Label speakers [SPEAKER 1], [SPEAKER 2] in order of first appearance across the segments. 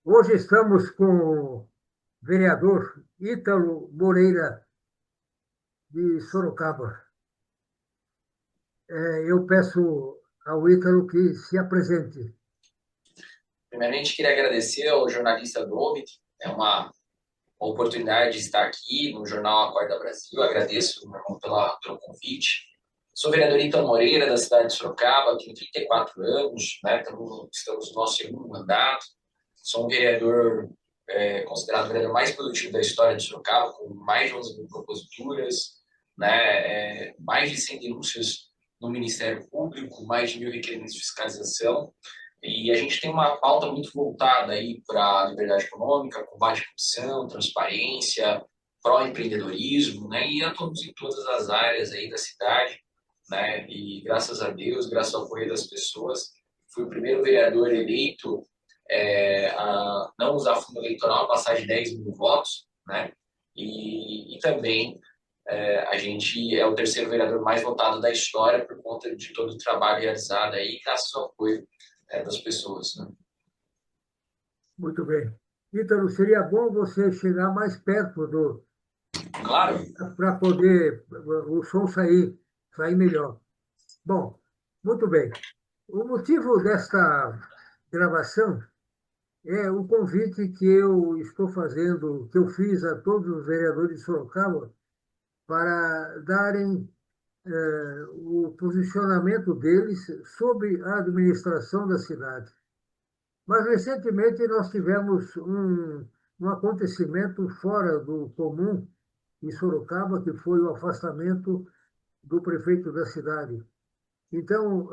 [SPEAKER 1] Hoje estamos com o vereador Ítalo Moreira, de Sorocaba. Eu peço ao Ítalo que se apresente.
[SPEAKER 2] Primeiramente, queria agradecer ao jornalista Domit, é uma oportunidade de estar aqui no Jornal Acorda Brasil. Agradeço, meu irmão, pelo convite. Sou vereador Ítalo Moreira, da cidade de Sorocaba, tenho 34 anos, né? Estamos no nosso segundo mandato. Sou um vereador considerado o vereador mais produtivo da história de Sorocaba, com mais de 11 mil proposituras, né? Mais de 100 denúncias no Ministério Público, mais de 1.000 requerimentos de fiscalização. E a gente tem uma pauta muito voltada aí para a liberdade econômica, combate à corrupção, transparência, pró-empreendedorismo, né? E atuamos em todas as áreas aí da cidade, né? E graças a Deus, graças ao apoio das pessoas, fui o primeiro vereador eleito a não usar fundo eleitoral, passar de 10 mil votos, né? E também a gente é o terceiro vereador mais votado da história por conta de todo o trabalho realizado aí, graças ao apoio das pessoas, né?
[SPEAKER 1] Muito bem. Ítalo, seria bom você chegar mais perto
[SPEAKER 2] Claro.
[SPEAKER 1] para poder o som sair melhor. Bom, muito bem. O motivo desta gravação é o convite que eu estou fazendo, que eu fiz a todos os vereadores de Sorocaba para darem o posicionamento deles sobre a administração da cidade. Mas, recentemente, nós tivemos um acontecimento fora do comum em Sorocaba, que foi o afastamento do prefeito da cidade. Então,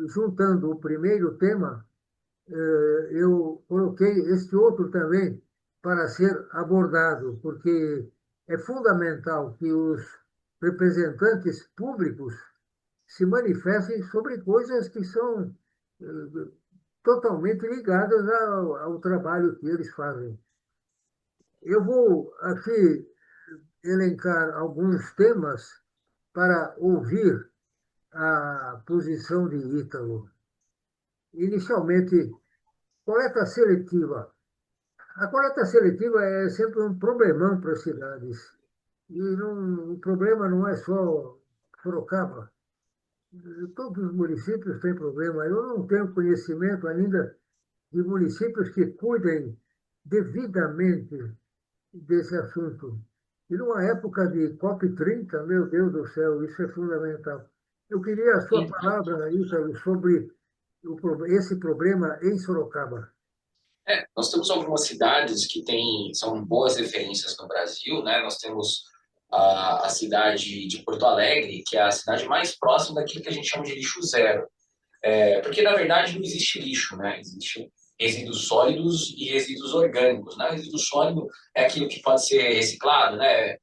[SPEAKER 1] juntando o primeiro tema, eu coloquei este outro também para ser abordado, porque é fundamental que os representantes públicos se manifestem sobre coisas que são totalmente ligadas ao trabalho que eles fazem. Eu vou aqui elencar alguns temas para ouvir a posição de Ítalo. Inicialmente, coleta seletiva. A coleta seletiva é sempre um problemão para as cidades. E o problema não é só Sorocaba. Todos os municípios têm problema. Eu não tenho conhecimento ainda de municípios que cuidem devidamente desse assunto. E numa época de COP30, meu Deus do céu, isso é fundamental. Eu queria a sua
[SPEAKER 2] Sim.
[SPEAKER 1] palavra, Ítalo, sobre esse problema em Sorocaba.
[SPEAKER 2] Nós temos algumas cidades que são boas referências no Brasil, né? Nós temos a cidade de Porto Alegre, que é a cidade mais próxima daquilo que a gente chama de lixo zero. Porque, na verdade, não existe lixo, né? Existe resíduos sólidos e resíduos orgânicos, né? O resíduo sólido é aquilo que pode ser reciclado, né?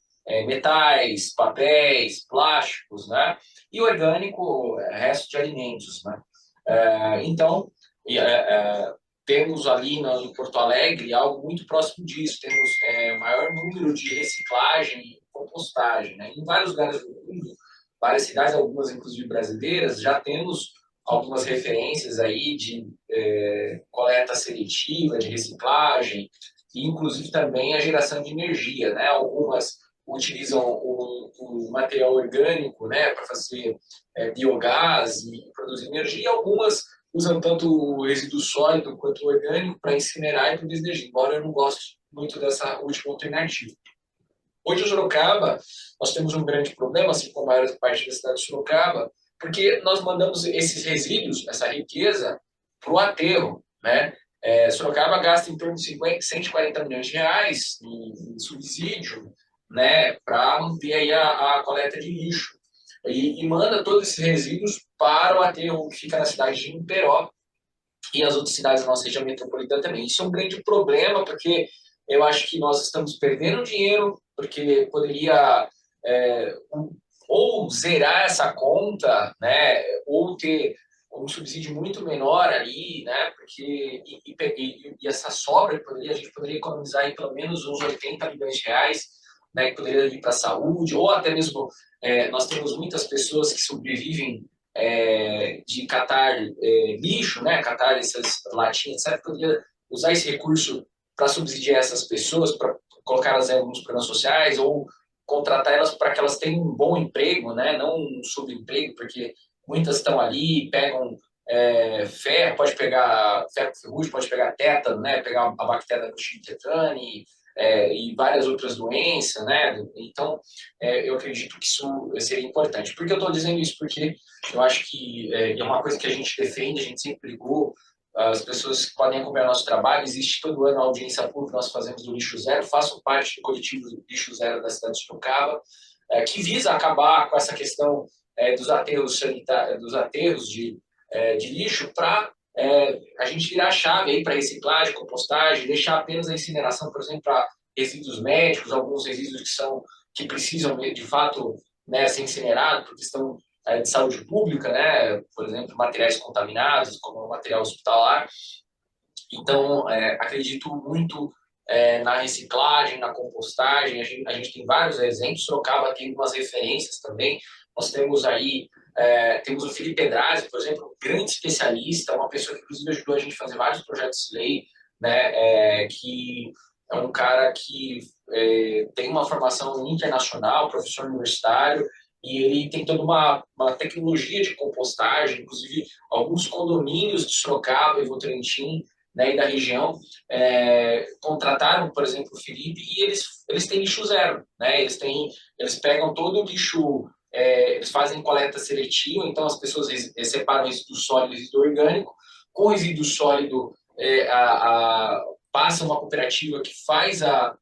[SPEAKER 2] Metais, papéis, plásticos, né? E orgânico, resto de alimentos, né? Então, temos ali em Porto Alegre algo muito próximo disso. Temos o maior número de reciclagem e compostagem, né? Em vários lugares do mundo, várias cidades, algumas inclusive brasileiras, já temos algumas referências aí de coleta seletiva, de reciclagem, e inclusive também a geração de energia, né? Algumas utilizam um material orgânico, né, para fazer biogás e produzir energia, algumas usam tanto o resíduo sólido quanto o orgânico para incinerar e produzir energia, embora eu não goste muito dessa última alternativa. Hoje, em Sorocaba, nós temos um grande problema, assim como a maior parte da cidade de Sorocaba, porque nós mandamos esses resíduos, essa riqueza, para o aterro, né? Sorocaba gasta em torno de 140 milhões de reais em subsídio, né, para manter aí a coleta de lixo. E manda todos esses resíduos para o aterro que fica na cidade de Niterói e as outras cidades da nossa região metropolitana também. Isso é um grande problema, porque eu acho que nós estamos perdendo dinheiro, porque poderia ou zerar essa conta, né, ou ter um subsídio muito menor ali, né, porque e essa sobra a gente poderia economizar em pelo menos uns 80 milhões de reais, né, que poderia ir para a saúde, ou até mesmo nós temos muitas pessoas que sobrevivem de catar lixo, né, catar essas latinhas, etc., poderia usar esse recurso para subsidiar essas pessoas, para colocá-las em alguns programas sociais ou contratar elas para que elas tenham um bom emprego, né, não um subemprego, porque muitas estão ali, pegam ferro, pode pegar ferro ferrugem, pode pegar tétano, né, pegar a bactéria da Clostridium tetani, e várias outras doenças, né? Então, eu acredito que isso seria importante. Por que eu estou dizendo isso? Porque eu acho que é uma coisa que a gente defende, a gente sempre brigou, as pessoas que podem acompanhar nosso trabalho, existe todo ano a audiência pública que nós fazemos do Lixo Zero, faço parte do coletivo do Lixo Zero da cidade de Sorocaba, que visa acabar com essa questão dos aterros sanitários, dos aterros de lixo para a gente virar a chave aí para reciclagem, compostagem, deixar apenas a incineração, por exemplo, para resíduos médicos, alguns resíduos que precisam de fato, né, ser incinerados por questão de saúde pública, né, por exemplo, materiais contaminados, como o material hospitalar. Então, acredito muito na reciclagem, na compostagem. A gente tem vários exemplos. Sorocaba tem algumas referências também. Nós temos aí, temos o Felipe Pedrazi, por exemplo, um grande especialista, uma pessoa que inclusive ajudou a gente a fazer vários projetos de lei, né, que é um cara que tem uma formação internacional, professor universitário, e ele tem toda uma tecnologia de compostagem, inclusive alguns condomínios de Sorocaba e Votorantim, né, e da região, contrataram, por exemplo, o Felipe, e eles têm lixo zero, né? Eles pegam todo o lixo, eles fazem coleta seletiva, então as pessoas separam resíduo sólido e resíduo orgânico. Com o resíduo sólido, passa uma cooperativa que faz a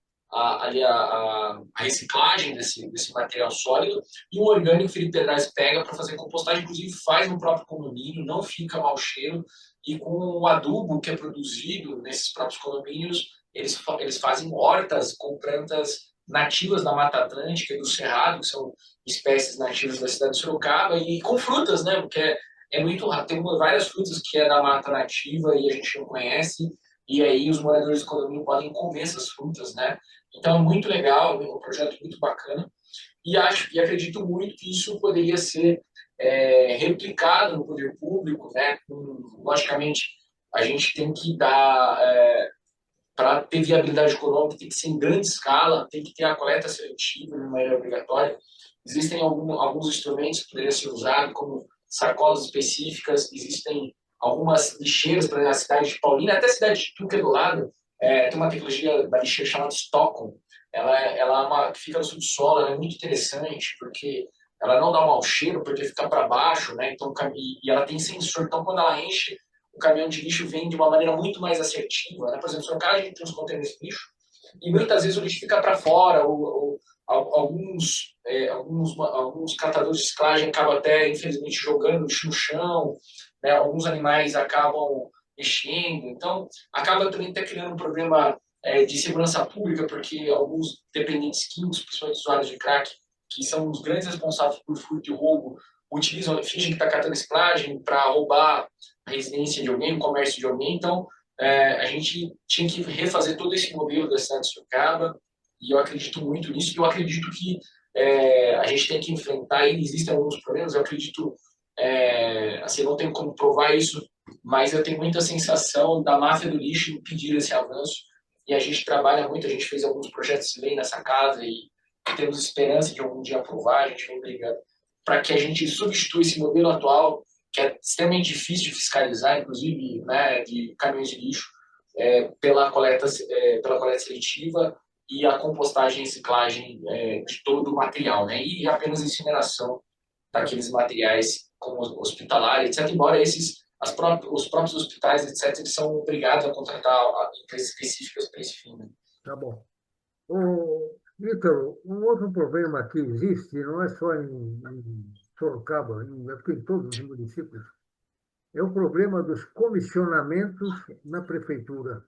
[SPEAKER 2] reciclagem desse material sólido, e o orgânico o Felipe Pedraz pega para fazer compostagem, inclusive faz no próprio condomínio, não fica mau cheiro, e com o adubo que é produzido nesses próprios condomínios, eles fazem hortas com plantas nativas da Mata Atlântica e do Cerrado, que são espécies nativas da cidade de Sorocaba, e com frutas, né? Porque é muito raro, tem várias frutas que é da mata nativa e a gente não conhece, e aí os moradores do condomínio podem comer essas frutas, né? Então é muito legal, é um projeto muito bacana, e acredito muito que isso poderia ser replicado no poder público, né? Logicamente, a gente tem que dar, para ter viabilidade econômica, tem que ser em grande escala, tem que ter a coleta seletiva de maneira obrigatória. Existem alguns instrumentos que poderiam ser usados, como sacolas específicas, existem algumas lixeiras, para a cidade de Paulínia, até a cidade de Tuca do lado, tem uma tecnologia da lixeira chamada Stockholm. Ela que fica no subsolo, ela é muito interessante, porque ela não dá um mau cheiro, porque fica para baixo, né? Então, e ela tem sensor, então quando ela enche, o caminhão de lixo vem de uma maneira muito mais assertiva, né? Por exemplo, no caso, a gente tem os contêineres de lixo, e muitas vezes o lixo fica para fora, ou alguns catadores de reciclagem acabam até, infelizmente, jogando lixo no chão, né? Alguns animais acabam mexendo, então acaba também até criando um problema de segurança pública, porque alguns dependentes químicos, principalmente usuários de crack, que são os grandes responsáveis por furto e roubo, fingem que está catando reciclagem para roubar a residência de alguém, o comércio de alguém. Então, a gente tinha que refazer todo esse modelo da cidade de Sorocaba, e eu acredito muito nisso, e eu acredito que a gente tem que enfrentar, e existem alguns problemas, eu acredito, assim, não tenho como provar isso, mas eu tenho muita sensação da máfia do lixo impedir esse avanço, e a gente trabalha muito, a gente fez alguns projetos de lei nessa casa, e temos esperança de algum dia aprovar, a gente vem brigando para que a gente substitua esse modelo atual, que é extremamente difícil de fiscalizar, inclusive, né, de caminhões de lixo, pela coleta seletiva e a compostagem e reciclagem de todo o material, né, e apenas incineração daqueles materiais como hospitalar, etc. Embora os próprios hospitais, etc., eles são obrigados a contratar empresas específicas para esse fim. Né?
[SPEAKER 1] Tá bom. Ícaro, um outro problema que existe, não é só em Sorocaba, porque em todos os municípios, é o problema dos comissionamentos na prefeitura.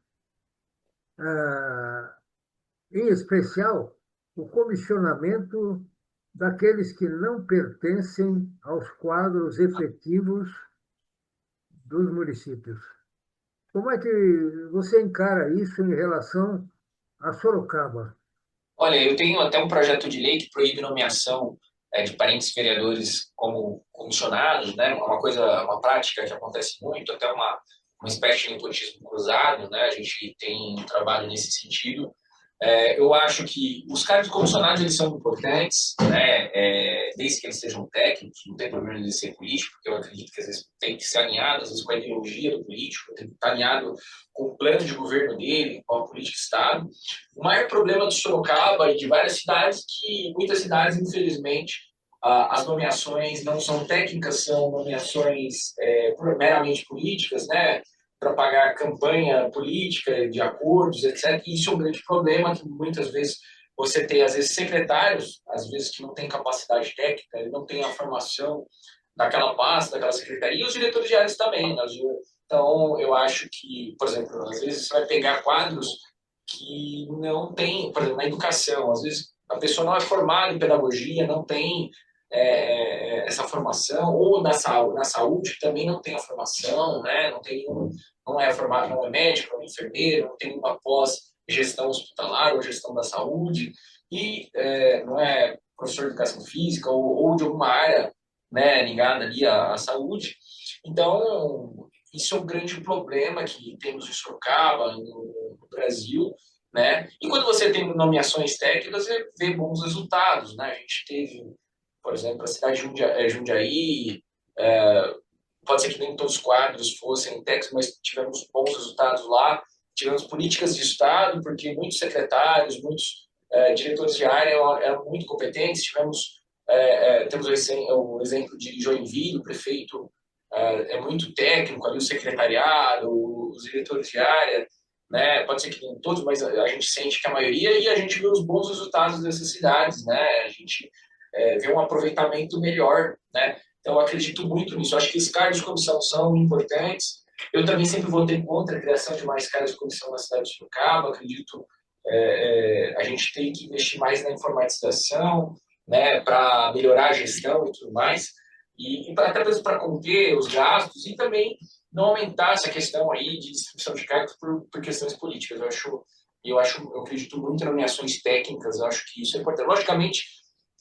[SPEAKER 1] Ah, em especial, o comissionamento daqueles que não pertencem aos quadros efetivos dos municípios. Como é que você encara isso em relação a Sorocaba?
[SPEAKER 2] Olha, eu tenho até um projeto de lei que proíbe nomeação de parentes vereadores como comissionados, né? Uma coisa, uma prática que acontece muito, até uma espécie de nepotismo cruzado, né? A gente tem um trabalho nesse sentido. Eu acho que os cargos comissionados eles são importantes, né? Desde que eles sejam técnicos, não tem problema de ser político, porque eu acredito que às vezes tem que ser alinhado, às vezes com a ideologia do político, tem que estar alinhado com o plano de governo dele, com a política de Estado. O maior problema do Sorocaba e de várias cidades que muitas cidades, infelizmente, as nomeações não são técnicas, são nomeações meramente políticas, né? Para pagar campanha política de acordos, etc. E isso é um grande problema que muitas vezes você tem, às vezes, secretários, às vezes que não têm capacidade técnica, ele não tem a formação daquela pasta, daquela secretaria, e os diretores de áreas também. Né? Então, eu acho que, por exemplo, às vezes você vai pegar quadros que não tem, por exemplo, na educação, às vezes a pessoa não é formada em pedagogia, não tem essa formação, ou na saúde também não tem a formação, né? Não é formado, não é médico, não é enfermeiro, não tem uma pós-gestão hospitalar ou gestão da saúde, e não é professor de educação física ou de alguma área, né, ligada ali à saúde. Então, isso é um grande problema que temos em Sorocaba, no Brasil, né? E quando você tem nomeações técnicas, você vê bons resultados, né? A gente teve, por exemplo, a cidade de Jundiaí, pode ser que nem todos os quadros fossem técnicos, mas tivemos bons resultados lá. Tivemos políticas de Estado, porque muitos secretários, muitos diretores de área eram muito competentes. Temos o exemplo de Joinville, o prefeito é muito técnico, ali o secretariado, os diretores de área, né? Pode ser que nem todos, mas a gente sente que a maioria, e a gente vê os bons resultados dessas cidades, né? A gente vê um aproveitamento melhor, né? Então, eu acredito muito nisso. Eu acho que esses cargos de comissão são importantes. Eu também sempre votei contra a criação de mais cargos de comissão na cidade de Sorocaba. Acredito a gente tem que investir mais na informatização, né, para melhorar a gestão e tudo mais, e até mesmo para conter os gastos e também não aumentar essa questão aí de distribuição de cargos por questões políticas. Eu acredito muito em nomeações técnicas. Eu acho que isso é importante. Logicamente,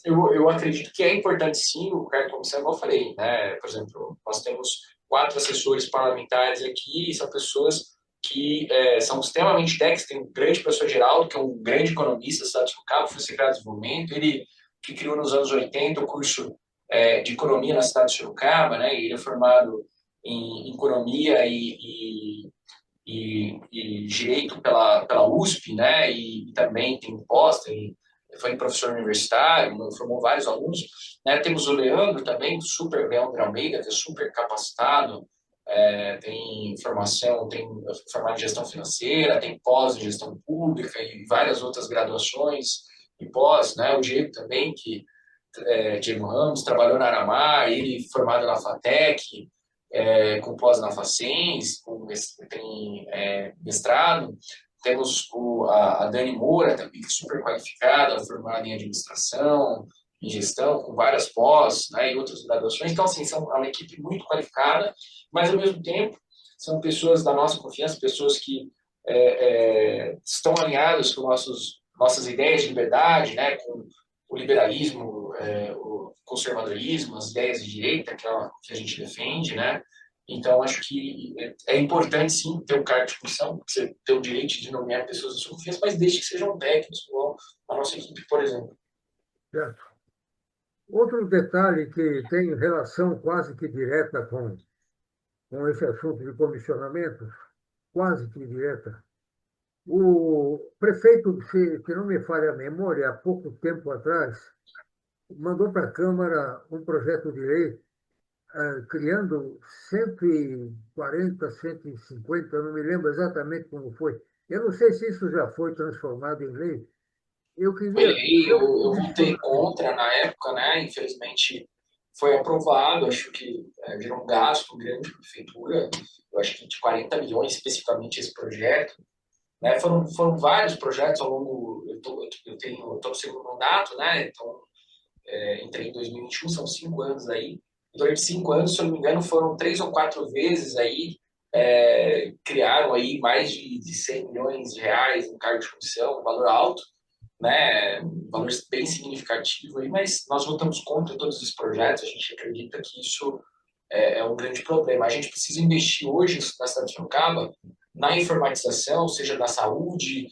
[SPEAKER 2] eu acredito que é importante sim o cargo de comissão, como eu falei, né? Por exemplo, nós temos 4 assessores parlamentares aqui, e são pessoas que são extremamente técnicos. Tem um grande professor Geraldo, que é um grande economista, cidade de Sorocaba, foi secretário de desenvolvimento, ele que criou nos anos 80 o curso de economia na cidade de Sorocaba, né? Ele é formado em economia e direito pela USP, né? E também tem pós, foi professor universitário, formou vários alunos, né? Temos o Leandro também, Leandro Almeida, que é super capacitado, tem formação, tem formado em gestão financeira, tem pós em gestão pública e várias outras graduações e pós, né? O Diego também, Diego Ramos, trabalhou na Aramar, ele formado na FATEC, com pós na Facens, tem mestrado. Temos a Dani Moura, também, que é super qualificada, formada em administração, em gestão, com várias pós, né, e outras graduações. Então, assim, é uma equipe muito qualificada, mas, ao mesmo tempo, são pessoas da nossa confiança, pessoas que estão alinhadas com nossas ideias de liberdade, né, com o liberalismo, o conservadorismo, as ideias de direita que a gente defende, né? Então, acho que é importante, sim, ter um cargo de função, você ter o direito de nomear pessoas da sua confiança, mas desde que sejam técnicos, igual a nossa equipe, por exemplo.
[SPEAKER 1] Certo. Outro detalhe que tem relação quase que direta com esse assunto de comissionamento, quase que direta. O prefeito, se não me falha a memória, há pouco tempo atrás, mandou para a Câmara um projeto de lei criando 140, 150, não me lembro exatamente como foi. Eu não sei se isso já foi transformado em lei. Eu queria
[SPEAKER 2] Olhei,
[SPEAKER 1] seu
[SPEAKER 2] eu votei
[SPEAKER 1] posicionamento.
[SPEAKER 2] contra na época, né? Infelizmente foi aprovado, acho que virou um gasto grande para a prefeitura, eu acho que de 40 milhões especificamente esse projeto, né? Foram vários projetos ao longo, eu tô no segundo mandato, né? Então, entrei em 2021, são 5 anos aí. Durante 5 anos, se eu não me engano, foram 3 ou 4 vezes aí, criaram aí mais de 100 milhões de reais em cargo de comissão, um valor alto, né, um valor bem significativo aí, mas nós votamos contra todos os projetos, a gente acredita que isso é um grande problema. A gente precisa investir hoje na cidade de Sorocaba na informatização, seja da saúde,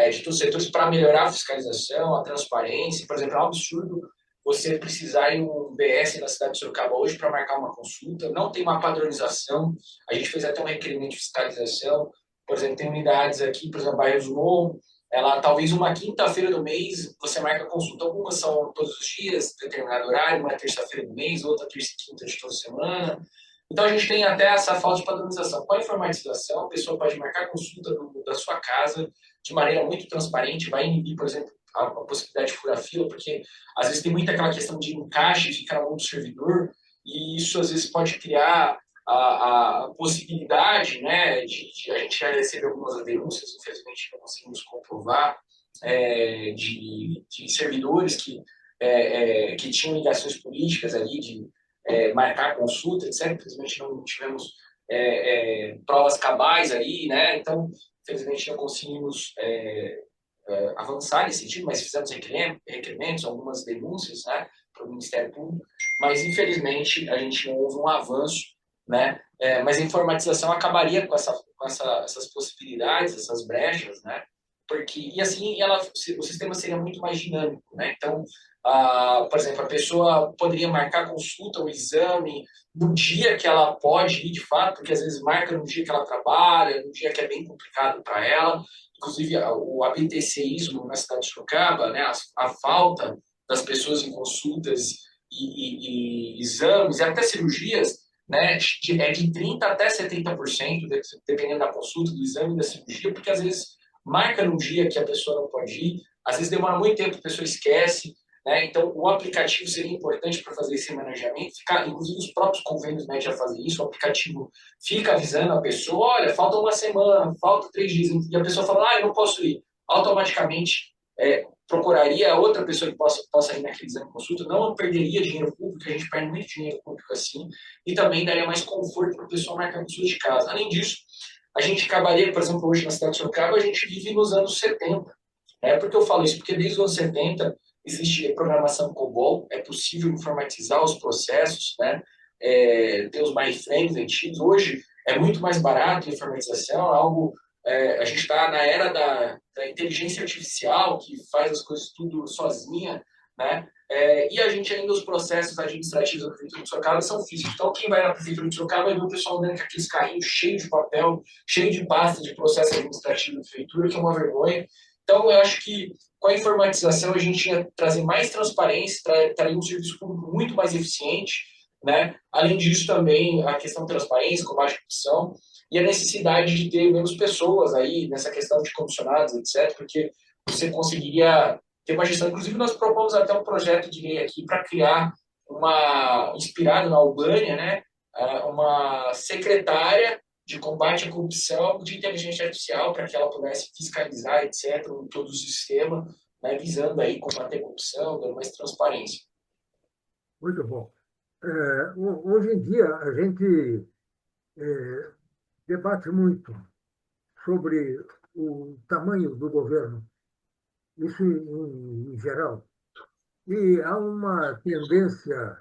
[SPEAKER 2] de todos os setores, para melhorar a fiscalização, a transparência. Por exemplo, é um absurdo você precisar ir um BS na cidade de Sorocaba hoje para marcar uma consulta, não tem uma padronização, a gente fez até um requerimento de fiscalização, por exemplo, tem unidades aqui, por exemplo, Bairros do Morro, ela talvez uma quinta-feira do mês você marca a consulta. Algumas são todos os dias, determinado horário, uma terça-feira do mês, outra terça e quinta de toda semana. Então a gente tem até essa falta de padronização. Com a informatização, a pessoa pode marcar a consulta da sua casa de maneira muito transparente, vai inibir, por exemplo, a possibilidade de furar-fila, porque às vezes tem muita aquela questão de encaixe, fica na mão do servidor, e isso às vezes pode criar a possibilidade, né, de a gente já receber algumas denúncias, infelizmente não conseguimos comprovar, de servidores que tinham ligações políticas ali, de marcar consulta, etc. Infelizmente não tivemos provas cabais ali, né, então, infelizmente não conseguimos avançar nesse sentido, mas fizemos requerimentos, algumas denúncias, né, para o Ministério Público, mas infelizmente a gente não houve um avanço, né? Mas a informatização acabaria com essas possibilidades, essas brechas, né? Porque e assim o sistema seria muito mais dinâmico, né? Então, por exemplo, a pessoa poderia marcar consulta, o exame no dia que ela pode ir de fato, porque às vezes marca no dia que ela trabalha, no dia que é bem complicado para ela. Inclusive o ABTCismo na cidade de Sorocaba, né? A falta das pessoas em consultas e exames e até cirurgias, né, de 30% até 70%, dependendo da consulta, do exame, da cirurgia, porque às vezes marca no dia que a pessoa não pode ir, às vezes demora muito tempo, a pessoa esquece, né? Então o aplicativo seria importante para fazer esse manejamento, inclusive os próprios convênios médicos já fazem isso, o aplicativo fica avisando a pessoa, olha, falta uma semana, falta 3 dias, e a pessoa fala, eu não posso ir, automaticamente procuraria outra pessoa que possa ir naquele exame de consulta, não perderia dinheiro público, a gente perde muito dinheiro público assim, e também daria mais conforto para a pessoa marcar consulta de casa. Além disso, a gente acabaria, por exemplo, hoje na cidade de Sorocaba, a gente vive nos anos 70. Por que eu falo isso? Porque desde os anos 70 existe programação COBOL, é possível informatizar os processos, né? Ter os mainframes antigos. Hoje é muito mais barato a informatização, algo a gente está na era da inteligência artificial, que faz as coisas tudo sozinha, né? E a gente ainda, os processos administrativos da Prefeitura de Sorocaba são físicos. Então, quem vai na Prefeitura de Sorocaba vai ver o pessoal andando com aqueles carrinhos cheios de papel, cheio de pasta de processo administrativo da Prefeitura, que é uma vergonha. Então, eu acho que com a informatização a gente ia trazer mais transparência, traria um serviço público muito mais eficiente, né? Além disso, também a questão de transparência, combate à corrupção, e a necessidade de ter menos pessoas aí nessa questão de comissionados, etc., porque você conseguiria ter uma gestão. Inclusive, nós propomos até um projeto de lei aqui para criar inspirado na Albânia, né, uma secretária de combate à corrupção de inteligência artificial para que ela pudesse fiscalizar, etc., todo o sistema, né, visando aí combater a corrupção, dando mais transparência.
[SPEAKER 1] Muito bom. Hoje em dia, a gente debate muito sobre o tamanho do governo, isso em geral. E há uma tendência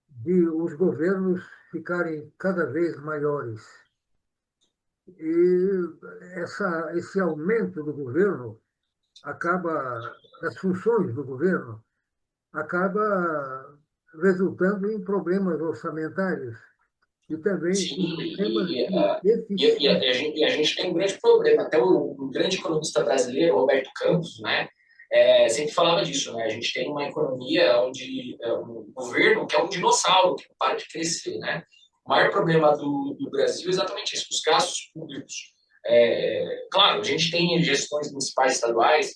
[SPEAKER 1] de os governos ficarem cada vez maiores. E esse aumento do governo das funções do governo, acaba resultando em problemas orçamentários e também em
[SPEAKER 2] Sim,
[SPEAKER 1] problemas de eficiência.
[SPEAKER 2] a gente tem um grande problema. Até o grande economista brasileiro, Roberto Campos, né, sempre falava disso. Né? A gente tem uma economia onde o governo que é um dinossauro, que não para de crescer. Né? O maior problema do Brasil é exatamente isso, os gastos públicos. Claro, a gente tem gestões municipais e estaduais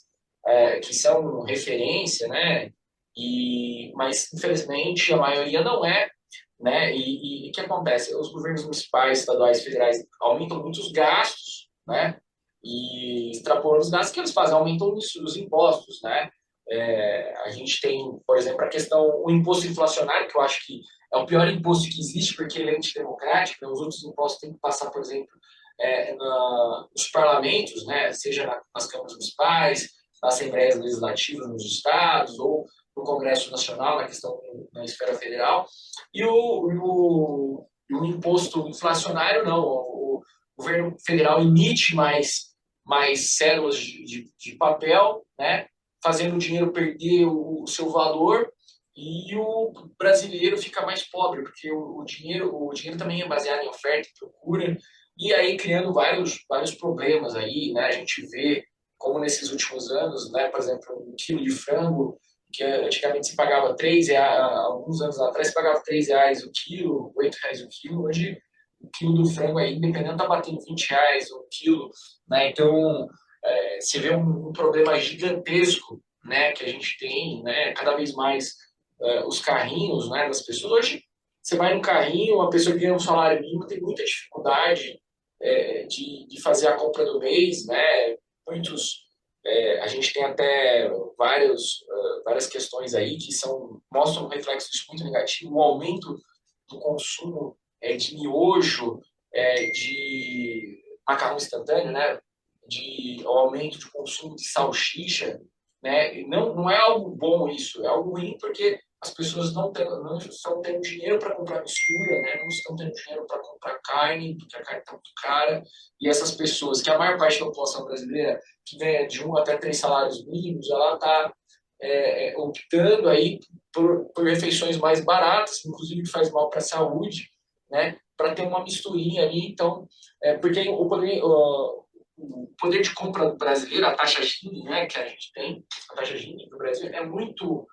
[SPEAKER 2] que são referência, né? Mas, infelizmente, a maioria não é, né? E o que acontece? Os governos municipais, estaduais, federais aumentam muito os gastos, né? E extrapolam os gastos que eles fazem, aumentam os impostos, né? A gente tem, por exemplo, a questão, o imposto inflacionário, que eu acho que é o pior imposto que existe, porque ele é antidemocrático, né? Os outros impostos têm que passar, por exemplo, nos parlamentos, né? Seja nas câmaras municipais, nas assembleias legislativas nos estados ou no Congresso Nacional, na questão na esfera federal. E o imposto inflacionário, não. O governo federal emite mais cédulas de papel, né, fazendo o dinheiro perder o seu valor, e o brasileiro fica mais pobre, porque o dinheiro também é baseado em oferta e procura, e aí criando vários problemas aí, né? A gente vê como nesses últimos anos, né, por exemplo, um quilo de frango, que antigamente se pagava R$ 3, alguns anos atrás se pagava R$ 3 o quilo, R$ 8 o quilo, hoje o quilo do frango aí, dependendo, tá batendo R$ 20 o quilo, né? Então, se vê um problema gigantesco, né, que a gente tem, né, cada vez mais os carrinhos, né, das pessoas. Hoje, você vai no carrinho, uma pessoa que ganha um salário mínimo tem muita dificuldade de fazer a compra do mês, né? Muitos, a gente tem até várias questões aí que mostram um reflexo disso muito negativo, o aumento do consumo de miojo, de macarrão instantâneo, né? O aumento de consumo de salsicha, né? Não é algo bom isso, é algo ruim porque as pessoas não estão tendo dinheiro para comprar mistura, né? Não estão tendo dinheiro para comprar carne, porque a carne está muito cara. E essas pessoas, que a maior parte da população brasileira, que ganha de 1 até 3 salários mínimos, ela está optando aí por refeições mais baratas, inclusive que faz mal para a saúde, né? Para ter uma misturinha ali. Então, porque o poder de compra brasileiro, a taxa Gini, né, que a gente tem, a taxa Gini do Brasil é muito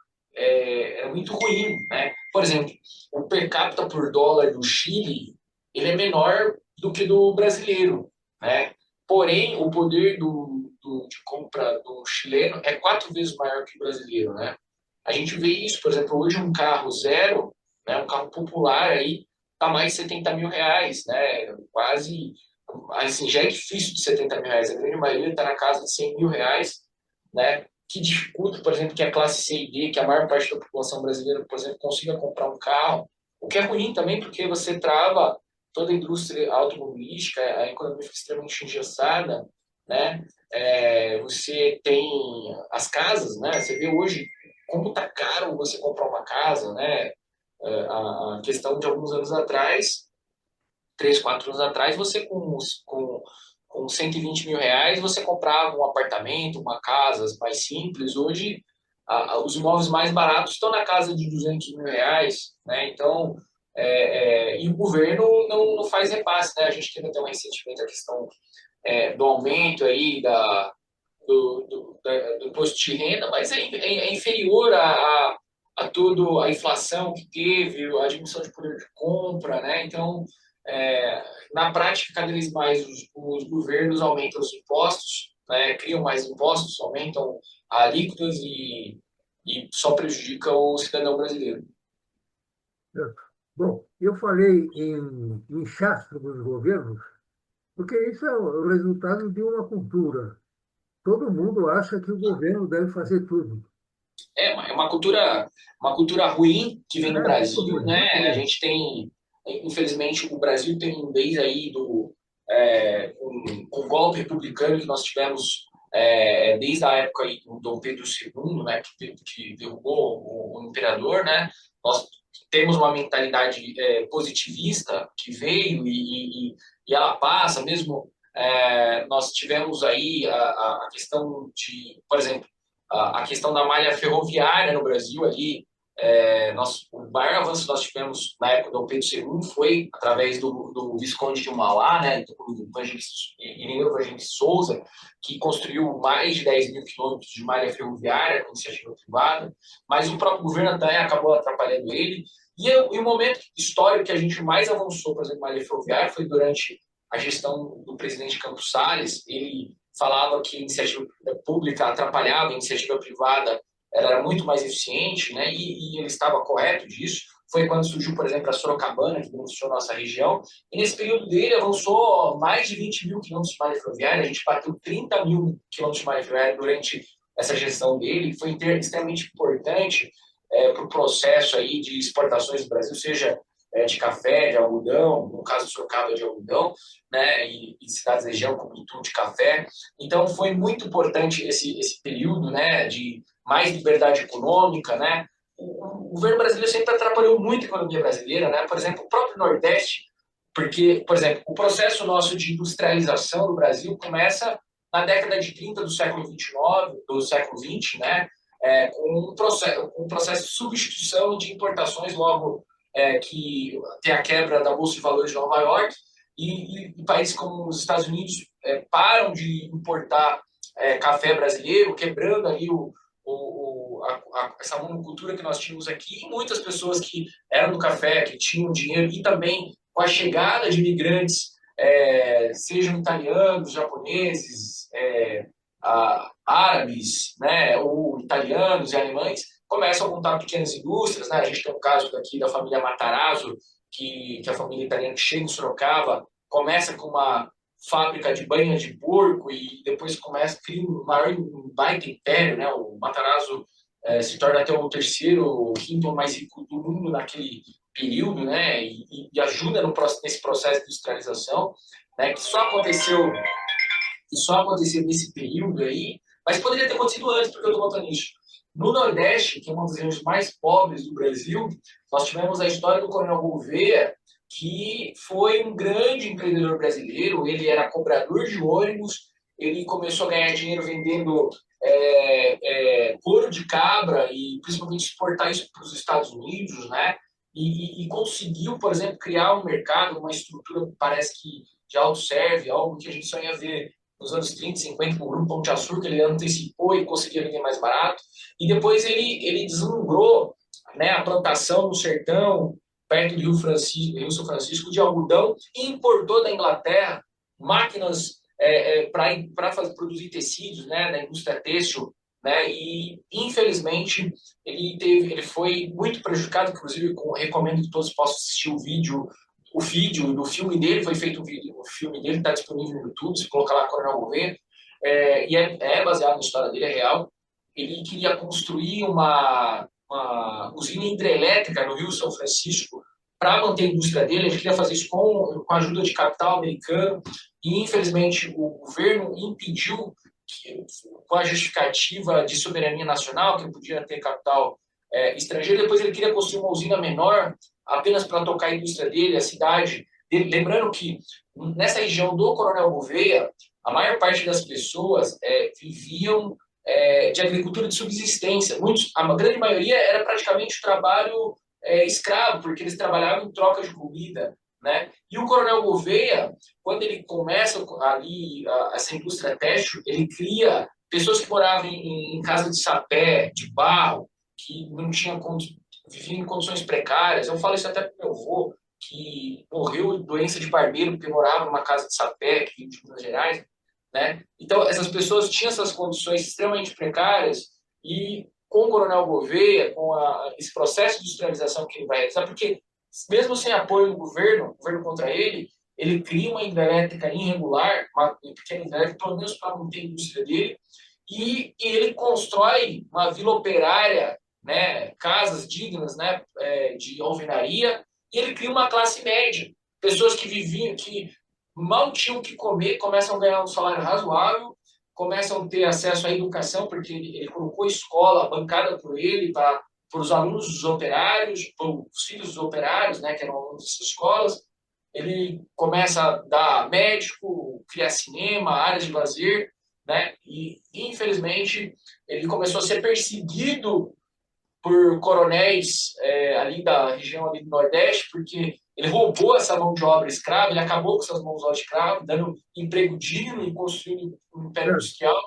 [SPEAKER 2] ruim, né? Por exemplo, o per capita por dólar do Chile, ele é menor do que do brasileiro, né? Porém, o poder de compra do chileno é 4 vezes maior que o brasileiro, né? A gente vê isso, por exemplo, hoje um carro zero, né, um carro popular aí, tá mais de R$ 70 mil, né? Quase, assim, já é difícil de R$ 70 mil. A grande maioria está na casa de R$ 100 mil, né? Que dificulta, por exemplo, que a classe C e D, que a maior parte da população brasileira, por exemplo, consiga comprar um carro. O que é ruim também, porque você trava toda a indústria automobilística, a economia fica extremamente engessada, né? Você tem as casas, né? Você vê hoje como está caro você comprar uma casa, né? A questão de alguns anos atrás, 3, 4 anos atrás, você com R$ 120 mil, você comprava um apartamento, uma casa mais simples. Hoje, os imóveis mais baratos estão na casa de R$ 200 mil, né? Então, e o governo não faz repasse, né? A gente teve até um recentemente a questão do aumento aí do imposto de renda, mas é inferior a toda a inflação que teve, a diminuição de poder de compra, né? Então, na prática, cada vez mais os governos aumentam os impostos, né? Criam mais impostos, aumentam alíquotas e só prejudica o cidadão brasileiro.
[SPEAKER 1] Bom, eu falei em inchaço dos governos, porque isso é o resultado de uma cultura. Todo mundo acha que o governo deve fazer tudo.
[SPEAKER 2] É uma cultura ruim que vem no
[SPEAKER 1] É muito
[SPEAKER 2] Brasil,
[SPEAKER 1] ruim, muito
[SPEAKER 2] né? A
[SPEAKER 1] ruim.
[SPEAKER 2] gente tem, infelizmente, o Brasil tem desde aí com o golpe republicano que nós tivemos desde a época aí do Dom Pedro II, né? Que derrubou o imperador, né? Nós temos uma mentalidade positivista que veio e ela passa mesmo. Nós tivemos aí a questão por exemplo, a questão da malha ferroviária no Brasil ali. O maior avanço que nós tivemos na época do Dom Pedro II foi através do Visconde de Mauá, né, do Irineu Evangelista de Souza, que construiu mais de 10 mil quilômetros de malha ferroviária com iniciativa privada, mas o próprio governo até acabou atrapalhando ele. E o momento histórico que a gente mais avançou, por exemplo, malha ferroviária foi durante a gestão do presidente Campos Salles. Ele falava que a iniciativa pública atrapalhava a iniciativa privada, ela era muito mais eficiente, né? E ele estava correto disso. Foi quando surgiu, por exemplo, a Sorocabana, que beneficiou a nossa região. E nesse período dele avançou mais de 20 mil quilômetros de malha ferroviária. A gente bateu 30 mil quilômetros de malha ferroviária durante essa gestão dele. Foi extremamente importante para o processo aí de exportações do Brasil, seja de café, de algodão, no caso de Sorocaba de algodão, né, e cidades da região como Itu de café. Então foi muito importante esse período, né, de mais liberdade econômica, né. O governo brasileiro sempre atrapalhou muito a economia brasileira, né. Por exemplo, o próprio Nordeste, porque, por exemplo, o processo nosso de industrialização do Brasil começa na década de 30 do século 29, do século 20, né, com um processo de substituição de importações logo que tem a quebra da Bolsa de Valores de Nova York e países como os Estados Unidos param de importar café brasileiro, quebrando ali essa monocultura que nós tínhamos aqui, e muitas pessoas que eram do café, que tinham dinheiro, e também com a chegada de imigrantes, sejam italianos, japoneses, árabes, né, ou italianos e alemães, começam a montar pequenas indústrias, né? A gente tem um caso daqui da família Matarazzo, que a família italiana que chega em Sorocaba, começa com uma fábrica de banha de porco e depois começa a criar um baita império, né? O Matarazzo se torna até o terceiro, o quinto mais rico do mundo naquele período, né? E ajuda nesse processo de industrialização, né? Que só aconteceu nesse período aí, mas poderia ter acontecido antes, porque eu estou contando isso. No Nordeste, que é uma das regiões mais pobres do Brasil, nós tivemos a história do Coronel Gouveia, que foi um grande empreendedor brasileiro. Ele era cobrador de ônibus, ele começou a ganhar dinheiro vendendo couro de cabra e principalmente exportar isso para os Estados Unidos, né? E conseguiu, por exemplo, criar um mercado, uma estrutura, parece que de autosserve, algo que a gente só ia ver nos anos 30, 50, com o Grupo Pão de Açúcar. Ele antecipou e conseguia vender mais barato. E depois ele deslumbrou, né, a plantação no sertão, perto do Rio São Francisco, de algodão, e importou da Inglaterra máquinas para produzir tecidos, né, da indústria têxtil, né, e infelizmente ele foi muito prejudicado. Inclusive recomendo que todos possam assistir o vídeo do filme dele. Foi feito o filme dele, está disponível no YouTube, se colocar lá Coronel Gouveia, e é baseado na história dele, é real. Ele queria construir uma usina hidrelétrica no Rio São Francisco para manter a indústria dele. Ele queria fazer isso com a ajuda de capital americano, e infelizmente o governo impediu, com a justificativa de soberania nacional, que podia ter capital estrangeiro. Depois ele queria construir uma usina menor, apenas para tocar a indústria dele, a cidade dele. Lembrando que nessa região do Coronel Gouveia, a maior parte das pessoas viviam de agricultura de subsistência. A grande maioria era praticamente trabalho escravo, porque eles trabalhavam em troca de comida, né? E o Coronel Gouveia, quando ele começa ali essa indústria têxtil, ele cria pessoas que moravam em casa de sapé, de barro, que não tinham viviam em condições precárias. Eu falo isso até para meu avô, que morreu de doença de barbeiro porque morava numa casa de sapé, aqui de Minas Gerais, né? Então, essas pessoas tinham essas condições extremamente precárias, e com o Coronel Gouveia, esse processo de industrialização que ele vai realizar, porque mesmo sem apoio do governo contra ele cria uma hidrelétrica irregular, uma pequena hidrelétrica, pelo menos para manter a indústria dele, e ele constrói uma vila operária, né, casas dignas, né, de alvenaria, e ele cria uma classe média, pessoas que viviam, que mal tinham o que comer, começam a ganhar um salário razoável, começam a ter acesso à educação, porque ele colocou escola bancada por ele, para os alunos dos operários, para os filhos dos operários, né, que eram alunos dessas escolas. Ele começa a dar médico, criar cinema, áreas de lazer, né, e infelizmente ele começou a ser perseguido por coronéis ali da região ali do Nordeste, porque ele roubou essa mão de obra escrava. Ele acabou com essas mãos de obra escrava, dando emprego digno e construindo um império
[SPEAKER 1] É,
[SPEAKER 2] industrial.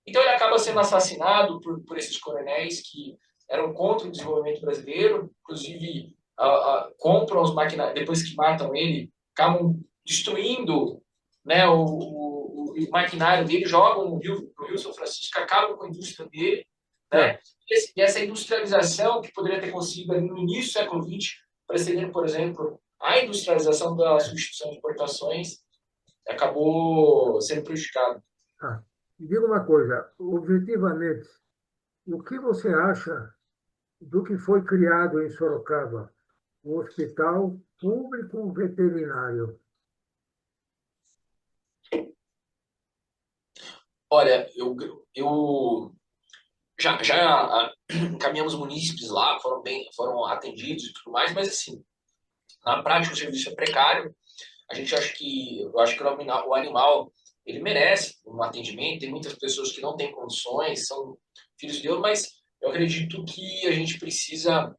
[SPEAKER 2] Então ele acaba sendo assassinado por esses coronéis que eram contra o desenvolvimento brasileiro. Inclusive compram os maquinários, depois que matam ele, acabam destruindo, né, o maquinário dele, jogam no Rio São Francisco, acabam com a indústria dele,
[SPEAKER 1] é.
[SPEAKER 2] né? E essa industrialização, que poderia ter conseguido ali no início do século XX, precedendo, por exemplo, a industrialização da substituição de importações, acabou sendo prejudicada.
[SPEAKER 1] Ah, me diga uma coisa, objetivamente, o que você acha do que foi criado em Sorocaba? um hospital público veterinário?
[SPEAKER 2] Olha, eu já encaminhamos munícipes lá, foram atendidos e tudo mais, mas assim, na prática o serviço é precário. Eu acho que o animal ele merece um atendimento. Tem muitas pessoas que não têm condições, são filhos de Deus, mas eu acredito que a gente precisa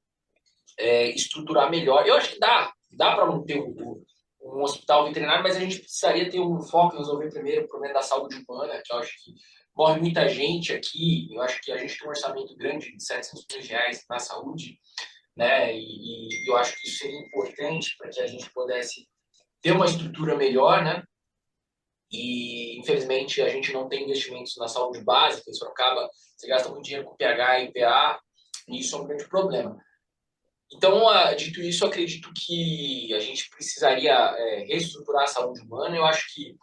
[SPEAKER 2] estruturar melhor. Eu acho que dá para manter um hospital veterinário, mas a gente precisaria ter um foco em resolver primeiro o problema da saúde humana, que eu acho que morre muita gente aqui. Eu acho que a gente tem um orçamento grande de R$ 700 milhões na saúde, né? E eu acho que isso seria importante para que a gente pudesse ter uma estrutura melhor, né? E, infelizmente, a gente não tem investimentos na saúde básica, isso acaba, você gasta muito dinheiro com PH e PA, e isso é um grande problema. Então, dito isso, eu acredito que a gente precisaria reestruturar a saúde humana. Eu acho que,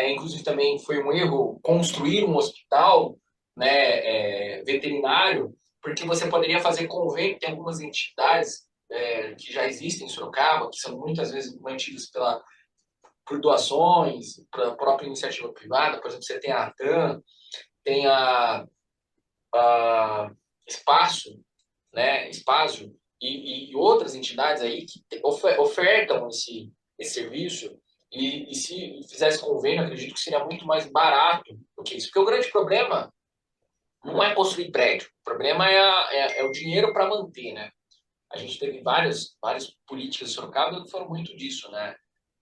[SPEAKER 2] inclusive, também foi um erro construir um hospital, né, veterinário, porque você poderia fazer convênio. Tem algumas entidades que já existem em Sorocaba, que são muitas vezes mantidas por doações, pela própria iniciativa privada. Por exemplo, você tem a ATAM, tem a Espaço, né, Espaço e outras entidades aí que ofertam esse serviço e se fizesse convênio, acredito que seria muito mais barato do que isso. Porque o grande problema não é construir prédio, o problema é o dinheiro para manter, né? A gente teve várias políticas de Sorocaba que foram muito disso, né?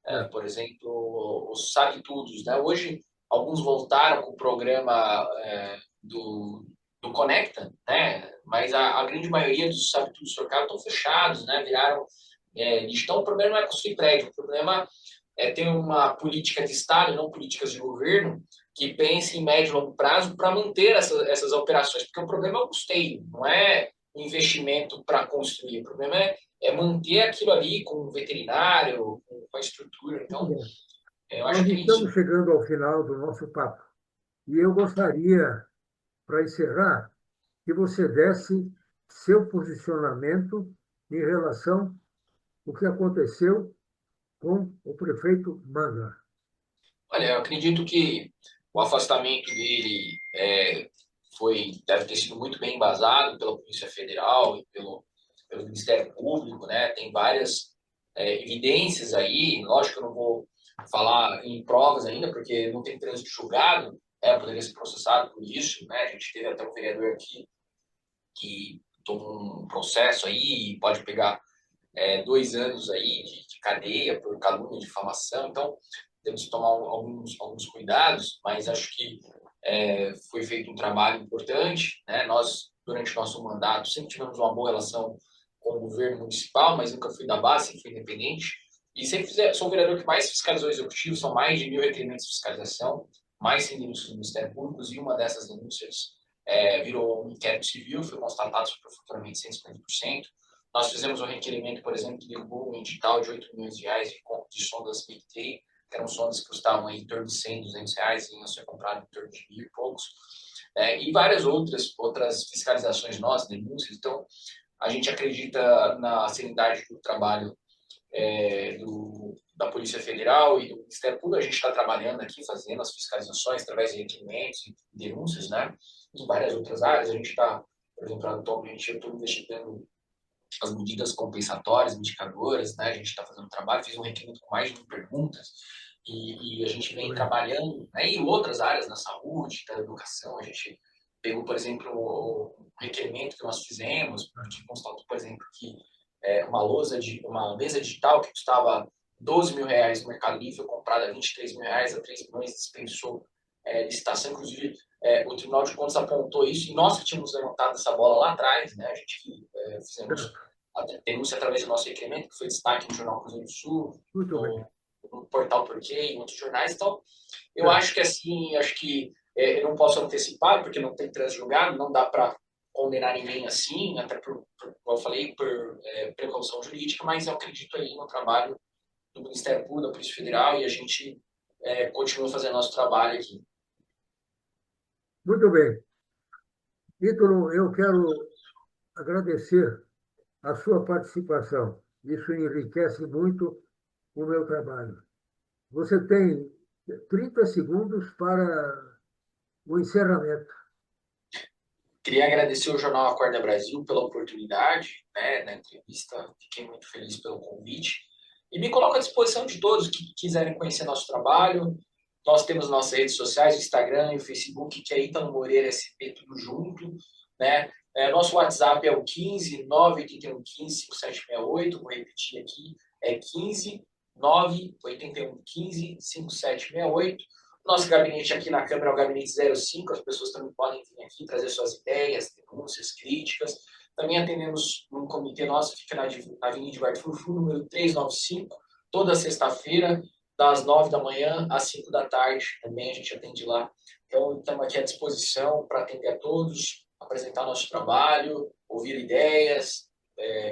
[SPEAKER 1] É,
[SPEAKER 2] Por exemplo, os Sabe Tudos, né? Hoje, alguns voltaram com o programa do Conecta, né? Mas a grande maioria dos Sabe Tudos Sorocaba estão fechados, né? Viraram lixo. Então, o problema não é construir prédio, o problema é ter uma política de Estado, não políticas de governo, que pense em médio e longo prazo para manter essas operações. Porque o problema é o custeio, não é o investimento para construir. O problema é manter aquilo ali com o veterinário, com a estrutura.
[SPEAKER 1] muito
[SPEAKER 2] Então,
[SPEAKER 1] bem.
[SPEAKER 2] eu acho
[SPEAKER 1] Nós
[SPEAKER 2] que é
[SPEAKER 1] estamos
[SPEAKER 2] isso.
[SPEAKER 1] chegando ao final do nosso papo. E eu gostaria, para encerrar, que você desse seu posicionamento em relação ao que aconteceu com o prefeito Manga.
[SPEAKER 2] Olha, eu acredito que o afastamento dele deve ter sido muito bem embasado pela Polícia Federal e pelo Ministério Público, né? Tem várias evidências aí. Lógico que eu não vou falar em provas ainda, porque não tem trânsito julgado, poderia ser processado por isso, né? A gente teve até um vereador aqui que tomou um processo aí e pode pegar 2 anos aí de cadeia por calúnia e difamação. Então, temos que tomar alguns cuidados, mas acho que foi feito um trabalho importante, né? Nós, durante o nosso mandato, sempre tivemos uma boa relação com o governo municipal, mas nunca fui da base, sempre fui independente. E sou o vereador que mais fiscalizou o executivo, são mais de 1.000 requerimentos de fiscalização, mais 100 denúncias do Ministério Público, e uma dessas denúncias virou um inquérito civil, foi constatado superfaturamento de 150%. Nós fizemos um requerimento, por exemplo, que derrubou um edital de R$ 8 milhões de sondas Big que eram sondas que custavam aí em torno de R$ 100, R$ 200 e iam ser compradas em torno de mil e poucos. E várias outras fiscalizações nossas, denúncias. Então, a gente acredita na seriedade do trabalho da Polícia Federal e do Ministério Público. A gente está trabalhando aqui, fazendo as fiscalizações através de requerimentos e denúncias, né? Em várias outras áreas. A gente está, por exemplo, atualmente eu estou investigando as medidas compensatórias, indicadoras, né? A gente está fazendo um trabalho, fiz um requerimento com mais de 1.000 perguntas e a gente vem trabalhando, né? E outras áreas da saúde, da educação, a gente pegou, por exemplo, o requerimento que nós fizemos, que constatou, por exemplo, que uma mesa digital que custava R$ 12 mil no Mercado Livre, foi comprada a R$ 23 mil, a 3 milhões, dispensou licitação. Inclusive, o Tribunal de Contas apontou isso, e nós que tínhamos levantado essa bola lá atrás, né? A gente fizemos a denúncia através do nosso requerimento, que foi destaque no Jornal Cruzeiro do Sul,
[SPEAKER 1] Muito bem.
[SPEAKER 2] no Portal Porquê, em outros jornais. Então, eu
[SPEAKER 1] Certo.
[SPEAKER 2] acho que assim, eu não posso antecipar, porque não tem trânsito julgado, não dá para condenar ninguém assim, até como eu falei, por precaução jurídica, mas eu acredito aí no trabalho do Ministério Público, da Polícia Federal, e a gente continua fazendo nosso trabalho aqui.
[SPEAKER 1] Muito bem. Ítalo, eu quero agradecer a sua participação. Isso enriquece muito o meu trabalho. Você tem 30 segundos para o encerramento.
[SPEAKER 2] Queria agradecer ao Jornal Acorda Brasil pela oportunidade, né, da entrevista. Fiquei muito feliz pelo convite. E me coloco à disposição de todos que quiserem conhecer nosso trabalho. Nós temos nossas redes sociais, o Instagram e o Facebook, que é Ítalo Moreira SP, tudo junto. Né? Nosso WhatsApp é o 15 981 15 5768. Vou repetir aqui, é 15 981 15 5768. Nosso gabinete aqui na Câmara é o gabinete 05, as pessoas também podem vir aqui trazer suas ideias, denúncias, críticas. Também atendemos um comitê nosso, que fica na Avenida de Bartolufo, número 395, toda sexta-feira, das 9 da manhã às 5 da tarde. Também a gente atende lá. Então, estamos aqui à disposição para atender a todos, apresentar nosso trabalho, ouvir ideias,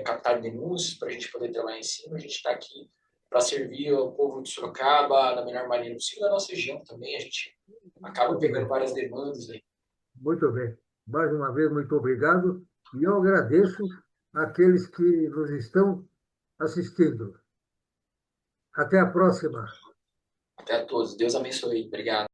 [SPEAKER 2] captar denúncias para a gente poder trabalhar em cima. A gente está aqui para servir o povo de Sorocaba da melhor maneira possível, da nossa região também. A gente acaba
[SPEAKER 1] Muito
[SPEAKER 2] pegando
[SPEAKER 1] bem,
[SPEAKER 2] várias demandas aí.
[SPEAKER 1] muito bem. Mais uma vez, muito obrigado. E eu agradeço àqueles que nos estão assistindo. Até a próxima.
[SPEAKER 2] Até a todos. Deus abençoe. Obrigado.